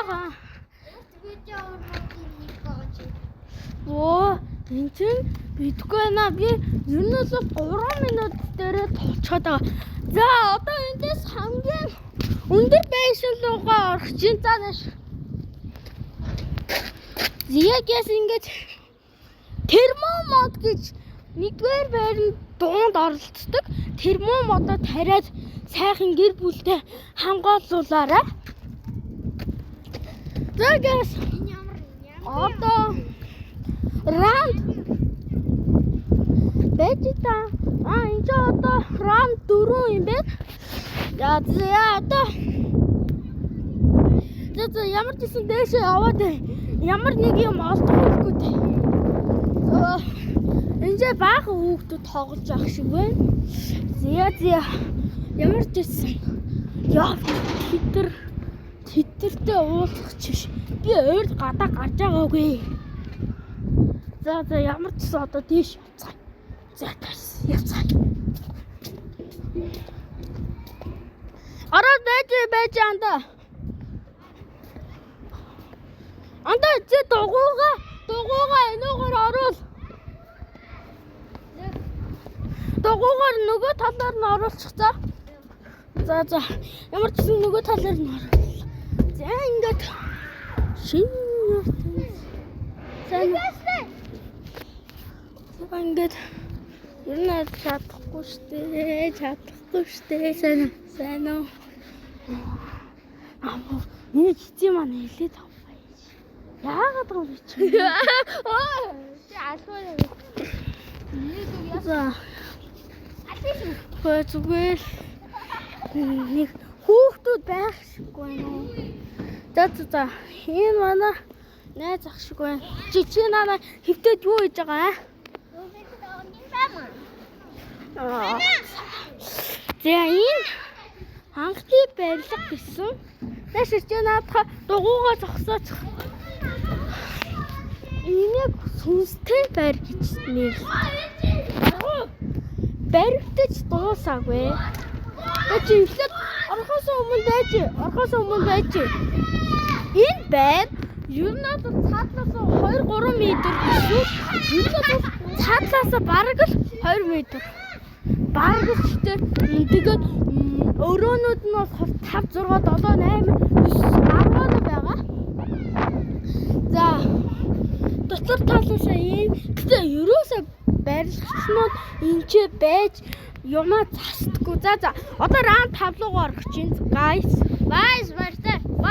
байгаа. Оо, энэ чинь бидэхгүй байна. Би ерөнөөс 3 минут дээрээ толцоод байгаа. За, одоо эндээс хамгийн өндөр байшин руугаа орох чинь цааш. Зягээс ингэж термомод гэж нэгдүгээр байранд дуунд оролцдог. Термомодоо тариад сайхан гэр бүлтэй хамгаалуулаарай. За гээс одоо раунд бэжита энэ ч одоо раунд 4 юм бэ. За одоо за ямар ч гэсэн дээшээ яваад ямар нэг юм олдохгүй дээ. Энд баахан хүүхдүүд тоглож байх шиг байна. Зя ямар ч гэсэн яа титэртэй уулзах чиш. Би ойр гадаа гарч байгаагүй. За ямар ч гэсэн одоо тийш явцгаа. За явцгаа. Ороод байж анда. Анда чи дугуугаа энүүгээр оруул. Дугуугаар нөгөө талаар нь оруулчих за. За ямар ч гэсэн нөгөө талаар нь оруул. За ингээд шинэ сайн ингээд ер нь чадахгүй штэ сайн уу. Миний хитий маань хэлээд авах. Яагаад гэвэл чи алгүй. За зүгээр нэг хүүхдүүд байх шиггүй нөө. За энэ манай найз ах шиг байна. Чи нана хөвтөд юу хийж байгаа За энэ хангалттай барилга гэсэн. Тэш чи наадах дугуугаа зогсооч. Энийг сүнстэй байр гэж нэрлэдэг. Баригдаж дуусаагүй. Чи ихлээр орхоос өмнө байж. Энэ байр ер нь цаатлаас 2-3 метр гэсэн. Ер нь цаатлаас бараг л 2 метр. Бараг л чтэй. Тэгээд өрөөнүүд нь бол 5, 6, 7, 8, 9, 10 байгаа. За дотор талаасаа ийм гэтээ ерөөсөө барилгачнууд энэ байж юмаа засдаггүй. За одоо раунд 5 руугаа орох чинь guys. Bye.